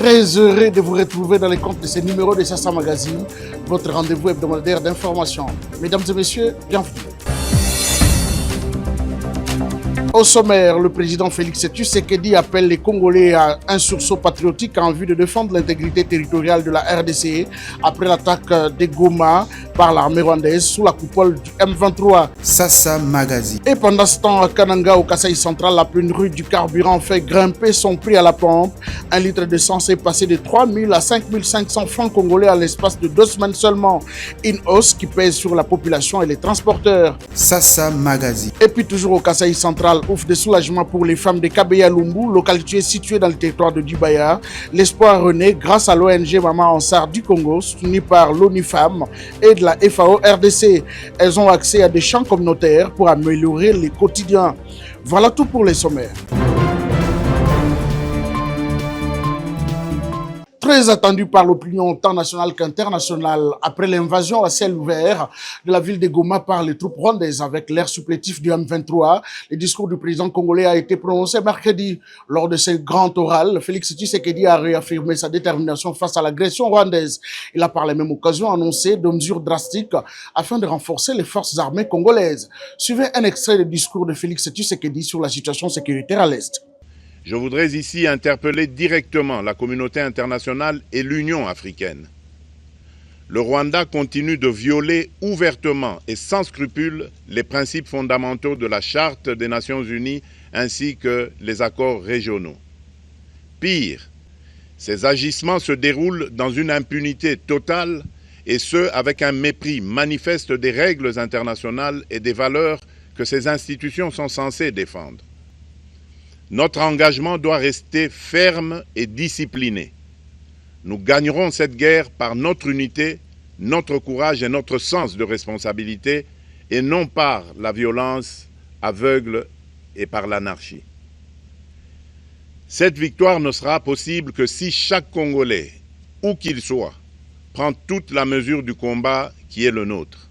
Très heureux de vous retrouver dans les comptes de ce numéro de Sassa Magazine, votre rendez-vous hebdomadaire d'information. Mesdames et messieurs, bienvenue. Au sommaire, le président Félix Tshisekedi appelle les Congolais à un sursaut patriotique en vue de défendre l'intégrité territoriale de la RDC après l'attaque de Goma par l'armée rwandaise sous la coupole du M23. Sassa Magazine. Et pendant ce temps, à Kananga, au Kasaï central, la pénurie du carburant fait grimper son prix à la pompe. Un litre d'essence est passé de 3 000 à 5 500 francs congolais à l'espace de 2 semaines seulement. Une hausse qui pèse sur la population et les transporteurs. Sassa Magazine. Et puis toujours au Kasaï central, ouf de soulagement pour les femmes de Kabeya Lumbu, localité située dans le territoire de Dibaya. L'espoir renaît grâce à l'ONG Maman Ansar du Congo, soutenue par l'ONU Femmes et de la FAO RDC. Elles ont accès à des champs communautaires pour améliorer les quotidiens. Voilà tout pour les sommaires. Très attendu par l'opinion tant nationale qu'internationale après l'invasion à ciel ouvert de la ville de Goma par les troupes rwandaises avec l'air supplétif du M23. Le discours du président congolais a été prononcé mercredi. Lors de ce grand oral, Félix Tshisekedi a réaffirmé sa détermination face à l'agression rwandaise. Il a par la même occasion annoncé de mesures drastiques afin de renforcer les forces armées congolaises. Suivez un extrait du discours de Félix Tshisekedi sur la situation sécuritaire à l'Est. Je voudrais ici interpeller directement la communauté internationale et l'Union africaine. Le Rwanda continue de violer ouvertement et sans scrupule les principes fondamentaux de la Charte des Nations Unies ainsi que les accords régionaux. Pire, ces agissements se déroulent dans une impunité totale et ce, avec un mépris manifeste des règles internationales et des valeurs que ces institutions sont censées défendre. Notre engagement doit rester ferme et discipliné. Nous gagnerons cette guerre par notre unité, notre courage et notre sens de responsabilité, et non par la violence aveugle et par l'anarchie. Cette victoire ne sera possible que si chaque Congolais, où qu'il soit, prend toute la mesure du combat qui est le nôtre.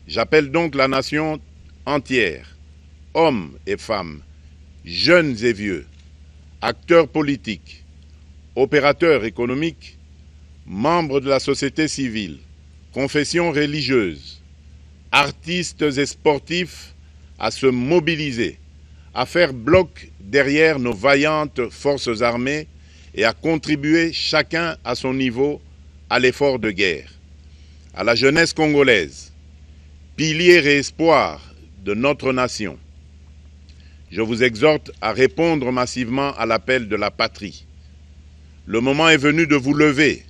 J'appelle donc la nation entière, hommes et femmes, jeunes et vieux, acteurs politiques, opérateurs économiques, membres de la société civile, confessions religieuses, artistes et sportifs à se mobiliser, à faire bloc derrière nos vaillantes forces armées et à contribuer chacun à son niveau à l'effort de guerre. À la jeunesse congolaise, pilier et espoir de notre nation, je vous exhorte à répondre massivement à l'appel de la patrie. Le moment est venu de vous lever,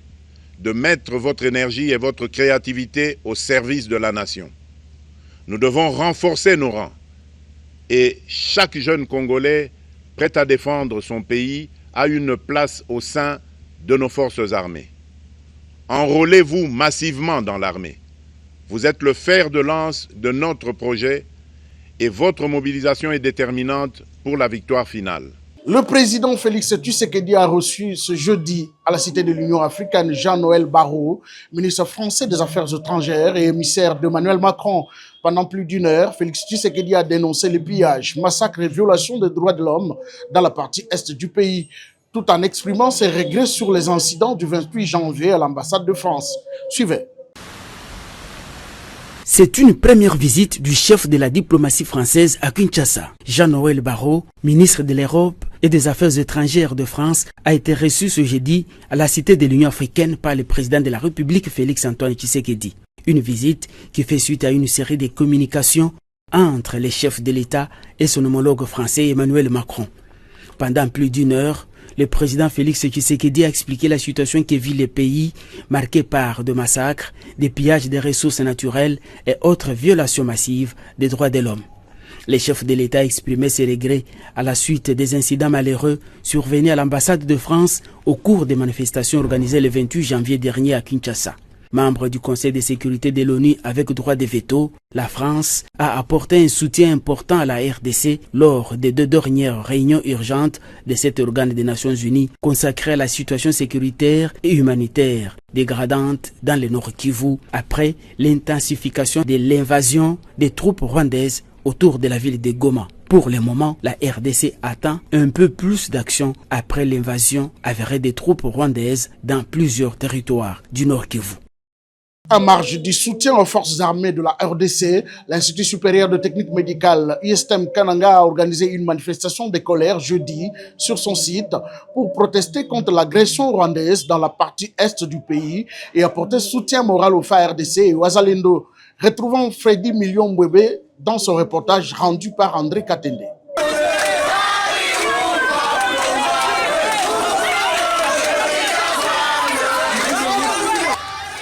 de mettre votre énergie et votre créativité au service de la nation. Nous devons renforcer nos rangs et chaque jeune Congolais prêt à défendre son pays a une place au sein de nos forces armées. Enrôlez-vous massivement dans l'armée. Vous êtes le fer de lance de notre projet et votre mobilisation est déterminante pour la victoire finale. Le président Félix Tshisekedi a reçu ce jeudi à la Cité de l'Union africaine Jean-Noël Barrot, ministre français des Affaires étrangères et émissaire d'Emmanuel Macron. Pendant plus d'une heure, Félix Tshisekedi a dénoncé les pillages, massacres et violations des droits de l'homme dans la partie est du pays, tout en exprimant ses regrets sur les incidents du 28 janvier à l'ambassade de France. Suivez. C'est une première visite du chef de la diplomatie française à Kinshasa. Jean-Noël Barrot, ministre de l'Europe et des Affaires étrangères de France, a été reçu ce jeudi à la Cité de l'Union africaine par le président de la République Félix-Antoine Tshisekedi. Une visite qui fait suite à une série de communications entre les chefs de l'État et son homologue français Emmanuel Macron. Pendant plus d'une heure, le président Félix Tshisekedi a expliqué la situation que vit le pays, marqué par des massacres, des pillages des ressources naturelles et autres violations massives des droits de l'homme. Le chef de l'État a exprimé ses regrets à la suite des incidents malheureux survenus à l'ambassade de France au cours des manifestations organisées le 28 janvier dernier à Kinshasa. Membre du Conseil de sécurité de l'ONU avec droit de veto, la France a apporté un soutien important à la RDC lors des 2 dernières réunions urgentes de cet organe des Nations Unies consacré à la situation sécuritaire et humanitaire dégradante dans le Nord Kivu après l'intensification de l'invasion des troupes rwandaises autour de la ville de Goma. Pour le moment, la RDC attend un peu plus d'action après l'invasion avérée des troupes rwandaises dans plusieurs territoires du Nord Kivu. En marge du soutien aux forces armées de la RDC, l'Institut supérieur de technique médicale ISTEM Kananga a organisé une manifestation de colère jeudi sur son site pour protester contre l'agression rwandaise dans la partie est du pays et apporter soutien moral aux FARDC et aux Wazalendo. Retrouvons Freddy Million Mbwebe dans son reportage rendu par André Katende.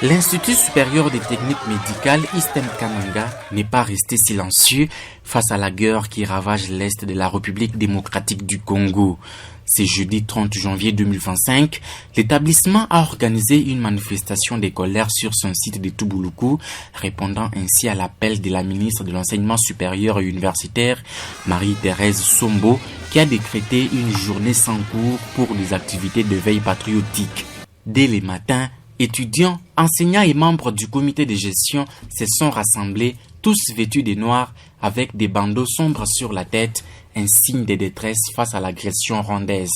L'Institut supérieur des techniques médicales ISTEM Kananga n'est pas resté silencieux face à la guerre qui ravage l'Est de la République démocratique du Congo. C'est jeudi 30 janvier 2025, l'établissement a organisé une manifestation de colère sur son site de Tubuluku, répondant ainsi à l'appel de la ministre de l'Enseignement supérieur et universitaire, Marie-Thérèse Sombo, qui a décrété une journée sans cours pour des activités de veille patriotique. Dès les matins, étudiants, enseignants et membres du comité de gestion se sont rassemblés, tous vêtus de noir, avec des bandeaux sombres sur la tête, un signe de détresse face à l'agression rwandaise.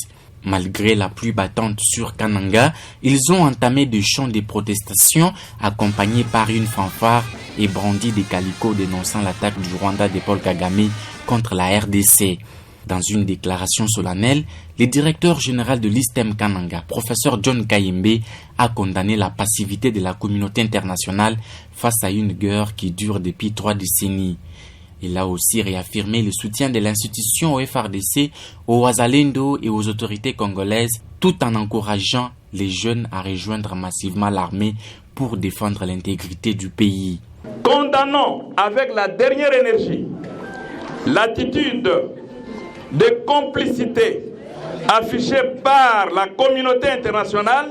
Malgré la pluie battante sur Kananga, ils ont entamé des chants de protestation accompagnés par une fanfare et brandi des calicots dénonçant l'attaque du Rwanda de Paul Kagame contre la RDC. Dans une déclaration solennelle, le directeur général de l'ISTEM Kananga, professeur John Kayembe, a condamné la passivité de la communauté internationale face à une guerre qui dure depuis 3 décennies. Il a aussi réaffirmé le soutien de l'institution au FARDC, aux Wazalendo et aux autorités congolaises, tout en encourageant les jeunes à rejoindre massivement l'armée pour défendre l'intégrité du pays. Condamnons avec la dernière énergie l'attitude de complicité affichée par la communauté internationale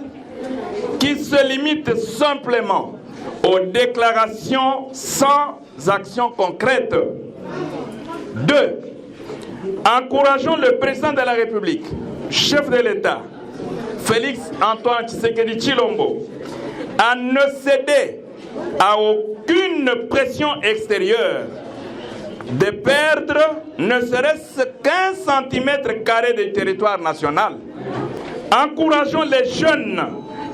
qui se limite simplement aux déclarations sans action concrète. 2. Encourageons le président de la République, chef de l'État, Félix Antoine Tshisekedi Tshilombo, à ne céder à aucune pression extérieure, de perdre ne serait-ce qu'un centimètre carré de territoire national. Encourageons les jeunes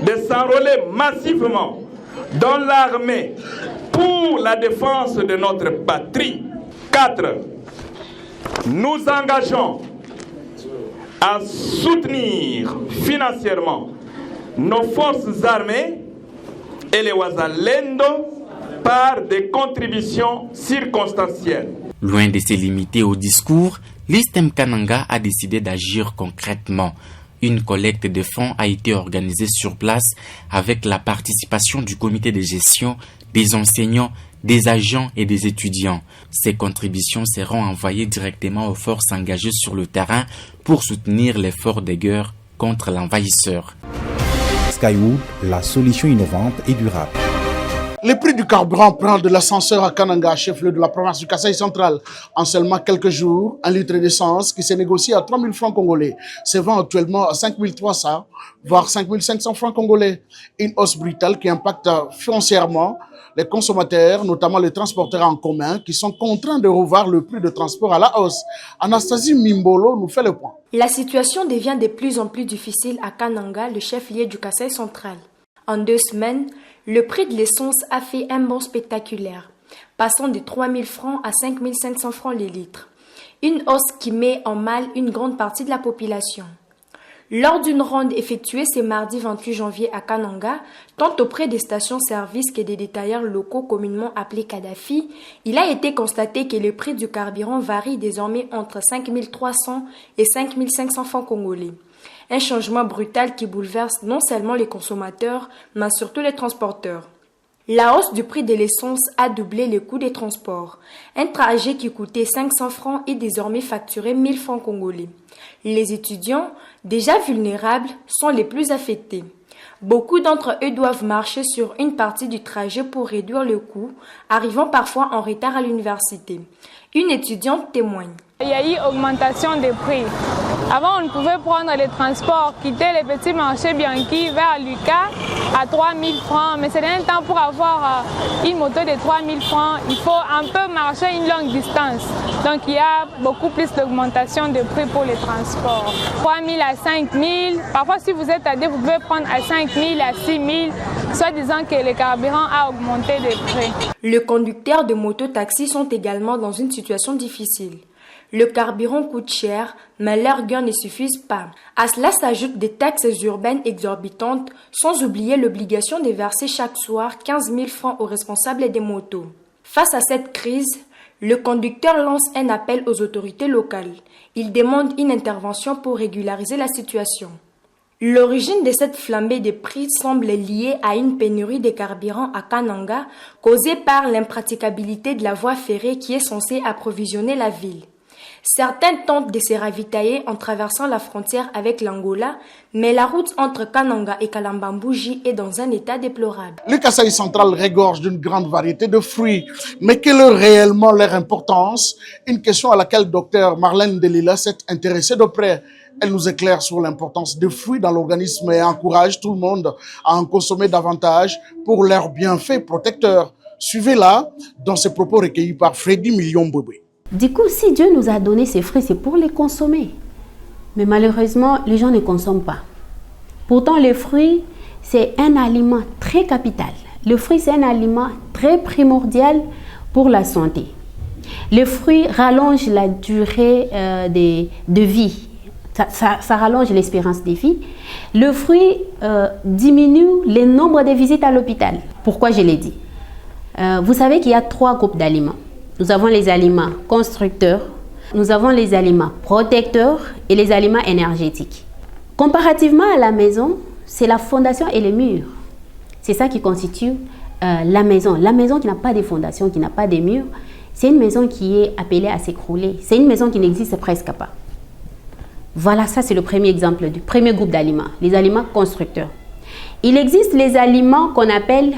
de s'enrôler massivement dans l'armée pour la défense de notre patrie. 4. Nous engageons à soutenir financièrement nos forces armées et les Wazalendo par des contributions circonstancielles. Loin de se limiter au discours, l'ISTEM Kananga a décidé d'agir concrètement. Une collecte de fonds a été organisée sur place avec la participation du comité de gestion, des enseignants, des agents et des étudiants. Ces contributions seront envoyées directement aux forces engagées sur le terrain pour soutenir l'effort de guerre contre l'envahisseur. Skywood, la solution innovante et durable. Le prix du carburant prend de l'ascenseur à Kananga, chef-lieu de la province du Kasaï central. En seulement quelques jours, un litre d'essence qui se négocie à 3 000 francs congolais se vend actuellement à 5 300, voire 5 500 francs congolais. Une hausse brutale qui impacte foncièrement les consommateurs, notamment les transporteurs en commun, qui sont contraints de revoir le prix de transport à la hausse. Anastasie Mimbolo nous fait le point. La situation devient de plus en plus difficile à Kananga, le chef-lieu du Kasaï central. En 2 semaines, le prix de l'essence a fait un bond spectaculaire, passant de 3 000 francs à 5 500 francs les litres. Une hausse qui met en mal une grande partie de la population. Lors d'une ronde effectuée ce mardi 28 janvier à Kananga, tant auprès des stations-service que des détaillants locaux communément appelés Kadhafi, il a été constaté que le prix du carburant varie désormais entre 5 300 et 5 500 francs congolais. Un changement brutal qui bouleverse non seulement les consommateurs, mais surtout les transporteurs. La hausse du prix de l'essence a doublé le coût des transports. Un trajet qui coûtait 500 francs est désormais facturé 1000 francs congolais. Les étudiants, déjà vulnérables, sont les plus affectés. Beaucoup d'entre eux doivent marcher sur une partie du trajet pour réduire le coût, arrivant parfois en retard à l'université. Une étudiante témoigne. Il y a eu augmentation des prix. Avant, on pouvait prendre les transports, quitter les petits marchés Bianchi vers Lucas à 3 000 francs. Mais c'est un temps pour avoir une moto de 3 000 francs. Il faut un peu marcher une longue distance. Donc il y a beaucoup plus d'augmentation de prix pour les transports. 3 000 à 5 000. Parfois, si vous êtes à deux, vous pouvez prendre à 5 000, à 6 000, soit disant que le carburant a augmenté de prix. Les conducteurs de moto-taxi sont également dans une situation difficile. Le carburant coûte cher, mais leurs gains ne suffisent pas. À cela s'ajoutent des taxes urbaines exorbitantes, sans oublier l'obligation de verser chaque soir 15 000 francs aux responsables des motos. Face à cette crise, le conducteur lance un appel aux autorités locales. Il demande une intervention pour régulariser la situation. L'origine de cette flambée des prix semble liée à une pénurie de carburant à Kananga, causée par l'impraticabilité de la voie ferrée qui est censée approvisionner la ville. Certains tentent de se ravitailler en traversant la frontière avec l'Angola, mais la route entre Kananga et Kalambambouji est dans un état déplorable. Le Kasaï central regorge d'une grande variété de fruits, mais quelle est réellement leur importance? Une question à laquelle Dr Marlène Delila s'est intéressée de près. Elle nous éclaire sur l'importance des fruits dans l'organisme et encourage tout le monde à en consommer davantage pour leurs bienfaits protecteurs. Suivez-la dans ses propos recueillis par Freddy Million-Bobé. Du coup, si Dieu nous a donné ces fruits, c'est pour les consommer. Mais malheureusement, les gens ne consomment pas. Pourtant, les fruits, c'est un aliment très capital. Le fruit, c'est un aliment très primordial pour la santé. Les fruits rallongent la durée de vie. Ça rallonge l'espérance de vie. Le fruit diminue le nombre de visites à l'hôpital. Pourquoi je l'ai dit? Vous savez qu'il y a 3 groupes d'aliments. Nous avons les aliments constructeurs, nous avons les aliments protecteurs et les aliments énergétiques. Comparativement à la maison, c'est la fondation et les murs. C'est ça qui constitue la maison. La maison qui n'a pas de fondation, qui n'a pas de murs, c'est une maison qui est appelée à s'écrouler. C'est une maison qui n'existe presque pas. Voilà, ça c'est le premier exemple du premier groupe d'aliments, les aliments constructeurs. Il existe les aliments qu'on appelle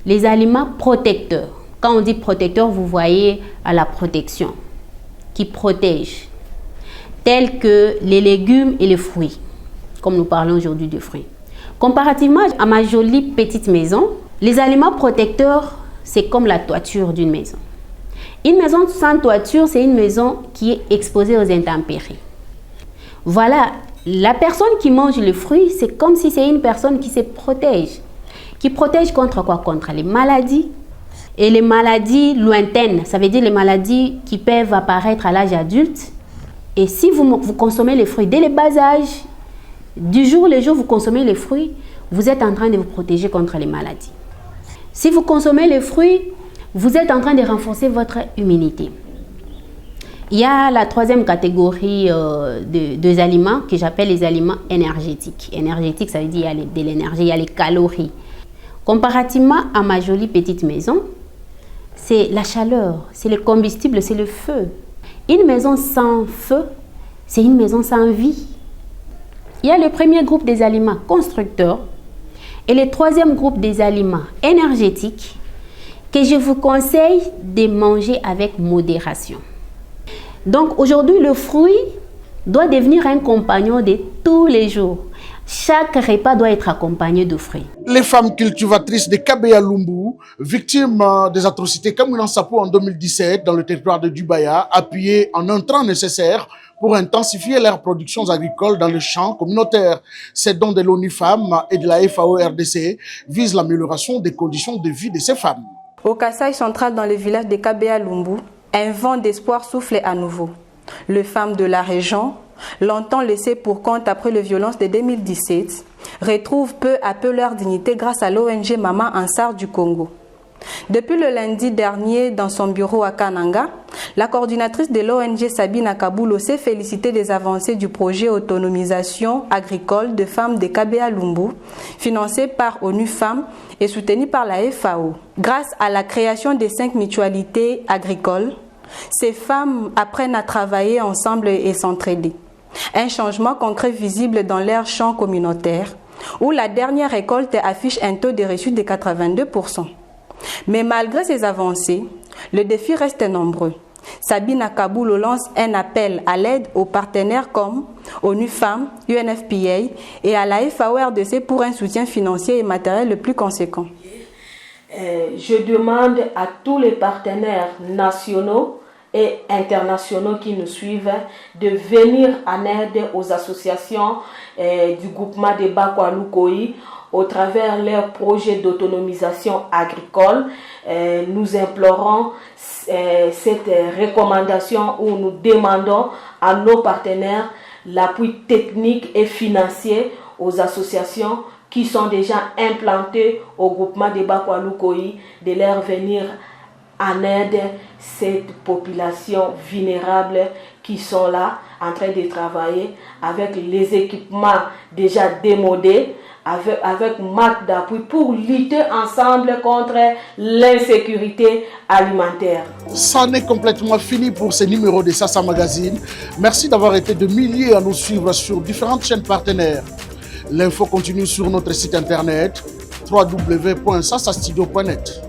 les aliments protecteurs. Quand on dit protecteur, vous voyez à la protection, qui protège, tels que les légumes et les fruits, comme nous parlons aujourd'hui de fruits. Comparativement à ma jolie petite maison, les aliments protecteurs, c'est comme la toiture d'une maison. Une maison sans toiture, c'est une maison qui est exposée aux intempéries. Voilà, la personne qui mange le fruit, c'est comme si c'est une personne qui se protège. Qui protège contre quoi? Contre les maladies. Et les maladies lointaines, ça veut dire les maladies qui peuvent apparaître à l'âge adulte. Et si vous consommez les fruits dès le bas âge, du jour le jour vous consommez les fruits, vous êtes en train de vous protéger contre les maladies. Si vous consommez les fruits, vous êtes en train de renforcer votre immunité. Il y a la 3e catégorie des aliments que j'appelle les aliments énergétiques. Énergétique, ça veut dire qu'il y a de l'énergie, il y a les calories. Comparativement à ma jolie petite maison, c'est la chaleur, c'est le combustible, c'est le feu. Une maison sans feu, c'est une maison sans vie. Il y a le premier groupe des aliments constructeurs et le 3e groupe des aliments énergétiques que je vous conseille de manger avec modération. Donc aujourd'hui, le fruit doit devenir un compagnon de tous les jours. Chaque repas doit être accompagné de fruits. Les femmes cultivatrices de Kabeya Lumbu, victimes des atrocités Kamounan Sapo en 2017 dans le territoire de Dubaya, appuyées en intrants nécessaires pour intensifier leurs productions agricoles dans les champs communautaires. Ces dons de l'ONU Femmes et de la FAO RDC visent l'amélioration des conditions de vie de ces femmes. Au Kasaï central, dans le village de Kabeya Lumbu, un vent d'espoir souffle à nouveau. Les femmes de la région, longtemps laissées pour compte après les violences de 2017, retrouvent peu à peu leur dignité grâce à l'ONG Maman Ansar du Congo. Depuis le lundi dernier, dans son bureau à Kananga, la coordinatrice de l'ONG Sabina Kaboulo s'est félicitée des avancées du projet autonomisation agricole de femmes de Kabeya Lumbu, financé par ONU Femmes et soutenu par la FAO. Grâce à la création des 5 mutualités agricoles, ces femmes apprennent à travailler ensemble et s'entraider. Un changement concret visible dans leurs champs communautaires, où la dernière récolte affiche un taux de reçu de 82%. Mais malgré ces avancées, le défi reste nombreux. Sabina Kaboulo lance un appel à l'aide aux partenaires comme ONU Femmes, UNFPA et à la FAO-RDC pour un soutien financier et matériel le plus conséquent. Je demande à tous les partenaires nationaux et internationaux qui nous suivent de venir en aide aux associations du groupement de Bakwalukoyi au travers leurs projets d'autonomisation agricole. Nous implorons cette recommandation où nous demandons à nos partenaires l'appui technique et financier aux associations qui sont déjà implantées au groupement de Bakwalukoyi, de leur venir en aide cette population vulnérable qui sont là en train de travailler avec les équipements déjà démodés, avec marque d'appui pour lutter ensemble contre l'insécurité alimentaire. Ça n'est complètement fini pour ce numéro de Sassa Magazine. Merci d'avoir été de milliers à nous suivre sur différentes chaînes partenaires. L'info continue sur notre site internet www.sassastudio.net.